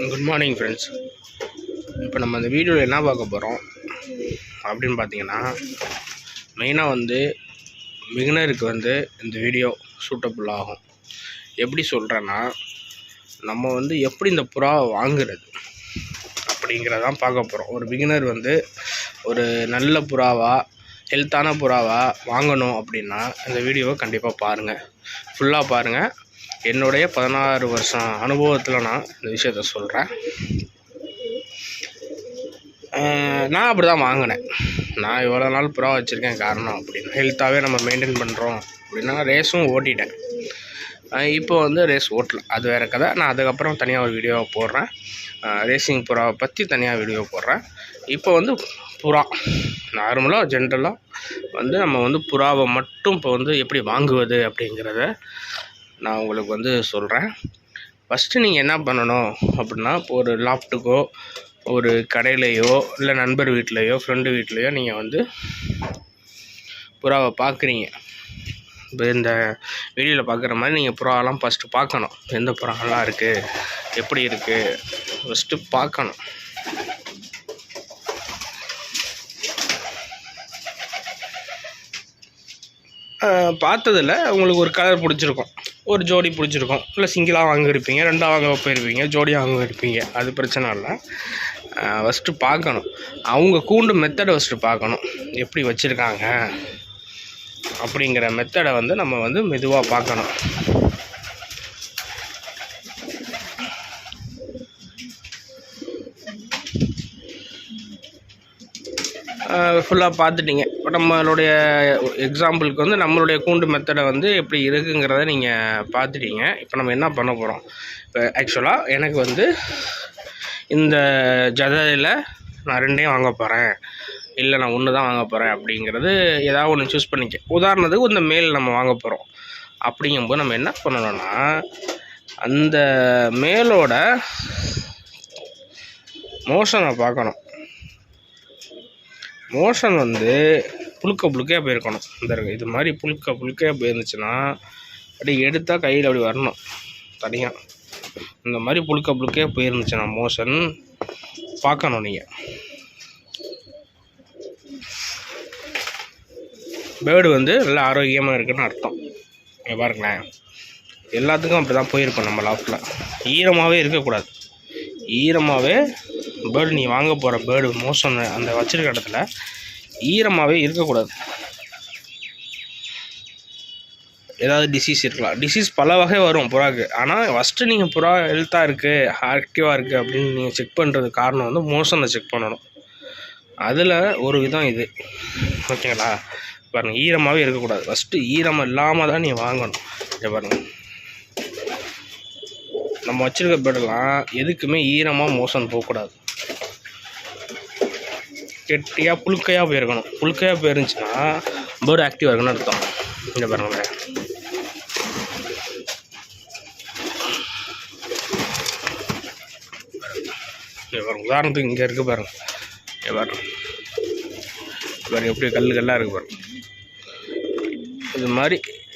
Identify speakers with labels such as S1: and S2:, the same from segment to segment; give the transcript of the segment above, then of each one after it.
S1: Good morning friends. இப்போ நம்ம இந்த வீடியோவில் என்ன பார்க்க போகிறோம் அப்படின்னு பார்த்தீங்கன்னா, மெயினாக வந்து பிகினருக்கு வந்து இந்த வீடியோ சூட்டபுள் ஆகும். எப்படி சொல்கிறேன்னா, நம்ம வந்து எப்படி இந்த புறாவை வாங்குறது அப்படிங்கிறதான் பார்க்க போகிறோம். ஒரு பிகினர் வந்து ஒரு நல்ல புறாவாக ஹெல்த்தான புறாவாக வாங்கணும் அப்படின்னா இந்த வீடியோவை கண்டிப்பாக பாருங்கள், ஃபுல்லாக பாருங்கள். என்னுடைய 16 வருஷம் அனுபவத்தில் நான் இந்த விஷயத்த சொல்கிறேன். நான் அப்படி தான் வாங்கினேன். நான் இவ்வளோ நாள் புறா வச்சுருக்கேன். காரணம் அப்படின்னா, ஹெல்த்தாகவே நம்ம மெயின்டைன் பண்ணுறோம் அப்படின்னா ரேஸும் ஓட்டிட்டேன். இப்போ வந்து ரேஸ் ஓட்டல, அது வேறு கதை. நான் அதுக்கப்புறம் தனியாக ஒரு வீடியோவை போடுறேன், ரேசிங் புறாவை பற்றி தனியாக வீடியோ போடுறேன். இப்போ வந்து புறா நார்மலாக ஜென்ரலாக வந்து நம்ம வந்து புறாவை மட்டும் இப்போ வந்து எப்படி வாங்குவது அப்படிங்கிறத நான் உங்களுக்கு வந்து சொல்கிறேன். ஃபஸ்ட்டு நீங்கள் என்ன பண்ணணும் அப்படின்னா, இப்போ ஒரு லாஃப்ட்டுக்கோ ஒரு கடையிலையோ இல்லை நண்பர் வீட்லேயோ ஃப்ரெண்டு வீட்லேயோ நீங்கள் வந்து புறாவை பார்க்குறீங்க. இப்போ இந்த வீடியோவில் பார்க்குற மாதிரி நீங்கள் புறாவெல்லாம் ஃபஸ்ட்டு பார்க்கணும். எந்த புறா நல்லா இருக்குது, எப்படி இருக்குது, ஃபஸ்ட்டு பார்க்கணும். பார்த்ததில் உங்களுக்கு ஒரு கலர் பிடிச்சிருக்கும், ஒரு ஜோடி பிடிச்சிருக்கும், இல்லை சிங்கிளாக வாங்கியிருப்பீங்க, ரெண்டாக வாங்க போயிருப்பீங்க, ஜோடியாக வாங்கியிருப்பீங்க. அது பிரச்சனை இல்லை. ஃபஸ்ட்டு பார்க்கணும். அவங்க கூண்டு மெத்தடை ஃபஸ்ட்டு பார்க்கணும், எப்படி வச்சுருக்காங்க அப்படிங்கிற மெத்தடை வந்து நம்ம வந்து மெதுவாக பார்க்கணும். ஃபுல்லாக பார்த்துட்டிங்க. இப்போ நம்மளுடைய எக்ஸாம்பிளுக்கு வந்து நம்மளுடைய கூண்டு மெத்தடை வந்து எப்படி இருக்குங்கிறத நீங்கள் பார்த்துட்டீங்க. இப்போ நம்ம என்ன பண்ண போகிறோம், இப்போ ஆக்சுவலாக எனக்கு வந்து இந்த ஜதையில் நான் 2 வாங்க போகிறேன், இல்லை நான் 1 தான் வாங்க போகிறேன் அப்படிங்கிறது ஏதாவது ஒன்று சூஸ் பண்ணிக்க. உதாரணத்துக்கு இந்த மேல் நம்ம வாங்க போகிறோம் அப்படிங்கும்போது நம்ம என்ன பண்ணணும்னா, அந்த மேலோட மோஷனை பார்க்கணும். மோஷன் வந்து புழுக்கையாக போயிருக்கணும். இந்த இது மாதிரி புழுக்கையாக போயிருந்துச்சுன்னா அப்படி எடுத்தால் கையில் அப்படி வரணும் தனியாக. இந்த மாதிரி புழுக்கையாக போயிருந்துச்சுன்னா மோஷன் பார்க்கணும் நீங்கள். பேர்டு வந்து நல்லா ஆரோக்கியமாக இருக்குன்னு அர்த்தம். பாருங்களேன், எல்லாத்துக்கும் அப்படி தான் போயிருக்கோம். நம்ம லாஃப்டில் ஈரமாகவே இருக்கக்கூடாது. ஈரமாகவே பேர்டு, நீ வாங்க போகிற பேர்டு மோஷன் அந்த வச்சிருக்க இடத்துல ஈரமாகவே இருக்கக்கூடாது. ஏதாவது டிசீஸ் இருக்கலாம். டிசீஸ் பல வகை வரும் புறாக்கு. ஆனால் ஃபஸ்ட்டு நீங்கள் புறா ஹெல்த்தாக இருக்குது, ஆக்டிவாக இருக்குது அப்படின்னு நீங்கள் செக் பண்ணுறது காரணம் வந்து மோஷனை செக் பண்ணணும். அதில் ஒரு விதம் இது, ஓகேங்களா? பாருங்கள், ஈரமாகவே இருக்கக்கூடாது. ஃபஸ்ட்டு ஈரம் இல்லாமல் தான் நீங்கள் வாங்கணும். இதை பாருங்கள், நம்ம வச்சுருக்க பேர்டெல்லாம் எதுக்குமே ஈரமாக மோஷன் போகக்கூடாது. கெட்டியாக புழுக்கையாக போயிருக்கணும். புழுக்கையாக போயிருந்துச்சுன்னா பேர்டு ஆக்டிவாக இருக்குன்னு அர்த்தம். இந்த பாருங்களேன், உதாரணத்துக்கு இங்கே இருக்குது பாருங்கள். பாருங்கள் எப்படி கல்லாக இருக்குது பாருங்கள்.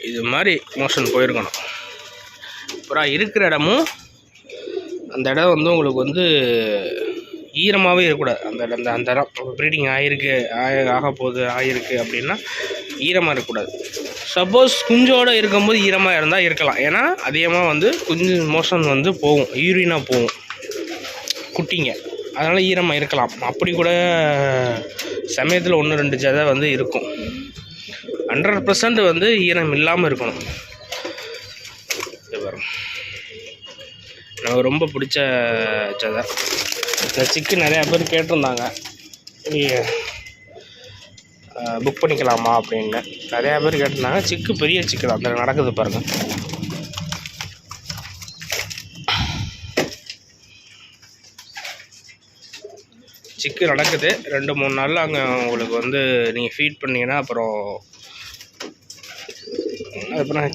S1: இது மாதிரி மோஷன் போயிருக்கணும். அப்புறம் இருக்கிற இடமும் அந்த இடம் வந்து உங்களுக்கு வந்து ஈரமாகவே இருக்கக்கூடாது. அந்த இடம் ப்ரீடிங் ஆகிருக்கு அப்படின்னா ஈரமாக இருக்கக்கூடாது. சப்போஸ் குஞ்சோடு இருக்கும்போது ஈரமாக இருந்தால் இருக்கலாம். ஏன்னா அதிகமாக வந்து குஞ்சு மோஷன் வந்து போகும், யூரினாக போகும் குட்டிங்க, அதனால் ஈரமாக இருக்கலாம். அப்படி கூட சமயத்தில் 1-2 ஜதை வந்து இருக்கும். 100% வந்து ஈரம் இல்லாமல் இருக்கணும். எனக்கு ரொம்ப பிடிச்ச ஜதை. இந்த சிக்கு நிறையா பேர் கேட்டிருந்தாங்க, புக் பண்ணிக்கலாமா அப்படின்னு. நிறையா பேர் கேட்டிருந்தாங்க. சிக்கு பெரிய சிக்கு தான், அந்த நடக்குது பாருங்கள். சிக்கு நடக்குது. 2-3 நாளில் அங்கே உங்களுக்கு வந்து நீங்கள் ஃபீட் பண்ணிங்கன்னா அப்புறம்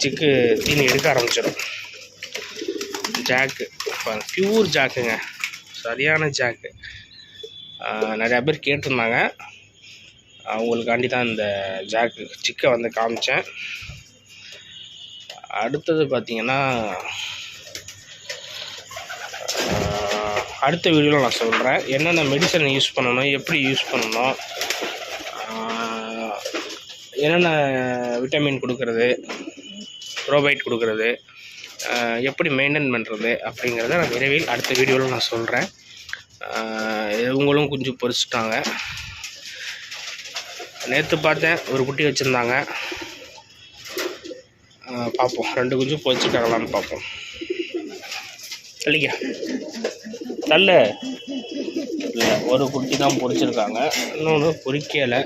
S1: சிக்கு தீனி எடுக்க ஆரம்பிச்சிடும். ஜாக்கு பியூர் ஜாக்குங்க, சரியான ஜாக்கு. நிறையா பேர் கேட்டிருந்தாங்க, அவங்களுக்காண்டி தான் இந்த ஜாக்கு சிக்கை வந்து காமிச்சேன். அடுத்தது பார்த்திங்கன்னா அடுத்த வீடியோவில் நான் சொல்கிறேன். என்னென்ன மெடிசன் யூஸ் பண்ணணும், எப்படி யூஸ் பண்ணணும், என்னென்ன விட்டமின் கொடுக்குறது, ப்ரோபைட் கொடுக்குறது, எப்படி மெயின்டைன் பண்ணுறது அப்படிங்கிறத நான் விரைவில் அடுத்த வீடியோவில் நான் சொல்கிறேன். இவங்களும் குஞ்சு பொரிச்சிட்டாங்க. நேற்று பார்த்தேன் ஒரு குட்டி வச்சுருந்தாங்க. பார்ப்போம், 2 குஞ்சு பொரிச்சுட்டாங்களான்னு பார்ப்போம். இல்லைங்க தள்ள இல்லை, ஒரு குட்டி தான் பொரிச்சிருக்காங்க, இன்னொன்று பொரிக்கலை.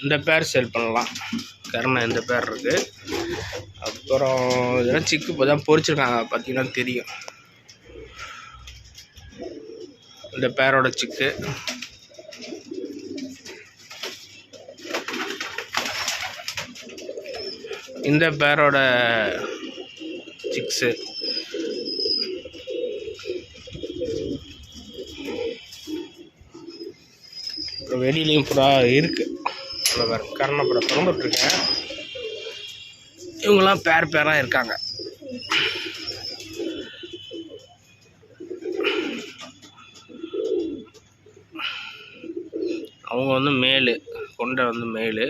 S1: இந்த பேர் சேல் பண்ணலாம், கருணை இந்த பேர் இருக்குது. அப்புறம் இதெல்லாம் சிக்கு இப்போ தான் பொரிச்சிருக்காங்க, பார்த்தீங்கன்னா தெரியும். இந்த பேரோட சிக்கு, இந்த பேரோட சிக்ஸு, அப்புறம் வெளியிலையும் புறா இருக்குது. கர்ணப்புறம் திறந்துட்ருக்கேன். இவங்கெல்லாம் பேராக இருக்காங்க. அவங்க வந்து மேலு, கொண்டை வந்து மேலு.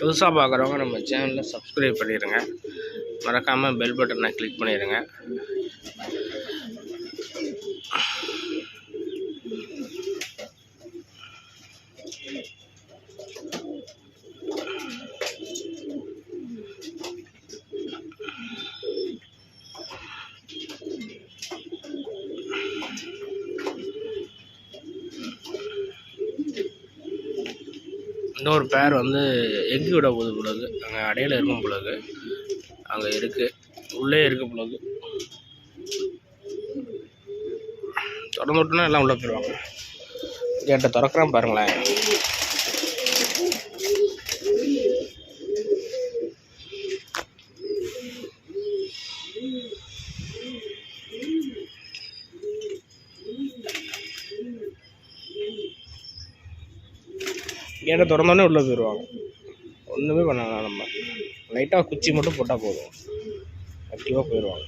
S1: புதுசாக பார்க்குறவங்க நம்ம சேனலில் சப்ஸ்கிரைப் பண்ணிடுங்க, மறக்காமல் பெல் பட்டனை கிளிக் பண்ணிடுங்க. இன்னொரு பேர் வந்து எக்கு விட போகுது பிள்ளைக்கு, அங்கே அடையில் இருக்கும் பிள்ளைக்கு, அங்கே இருக்குது, உள்ளே இருக்க பிள்ளைக்கு. திறந்து விட்டோன்னா எல்லாம் உள்ளே போயிடுவாங்க. கேட்டை திறக்கிறான் பாருங்களேன். கேட்டை திறந்தோடனே உள்ளே போயிடுவாங்க. ஒன்றுமே பண்ணலாம், நம்ம லைட்டாக குச்சி மட்டும் போட்டால் போதும், ஆக்டிவாக போயிடுவாங்க.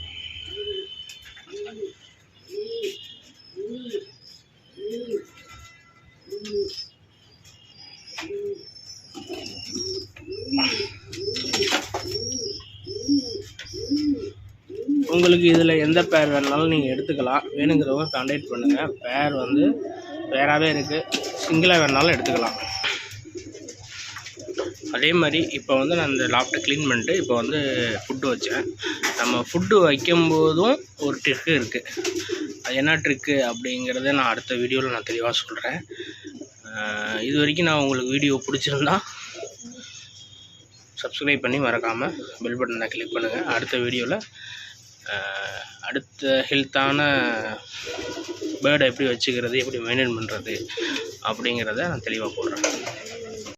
S1: உங்களுக்கு இதில் எந்த பேர் வேணுனாலும் நீங்கள் எடுத்துக்கலாம். வேணுங்கிறவங்க கான்டாக்ட் பண்ணுங்கள். பேர் வந்து பேராகவே இருக்குது, சிங்கிளாக வேணுனாலும் எடுத்துக்கலாம். அதே மாதிரி இப்போ வந்து நான் இந்த லாப்டை க்ளீன் பண்ணிட்டு இப்போ வந்து ஃபுட்டு வச்சேன். நம்ம ஃபுட்டு வைக்கும்போதும் ஒரு ட்ரிக்கு இருக்குது. அது என்ன ட்ரிக்கு அப்படிங்கிறத நான் அடுத்த வீடியோவில் நான் தெளிவாக சொல்கிறேன். இது வரைக்கும் நான் உங்களுக்கு வீடியோ பிடிச்சிருந்தா சப்ஸ்கிரைப் பண்ணி மறக்காமல் பெல் பட்டனை கிளிக் பண்ணுங்கள். அடுத்த வீடியோவில் அடுத்த ஹெல்த்தான பேர்டை எப்படி வச்சுக்கிறது, எப்படி மெயின்டைன் பண்ணுறது அப்படிங்கிறத நான் தெளிவாக போடுறேன்.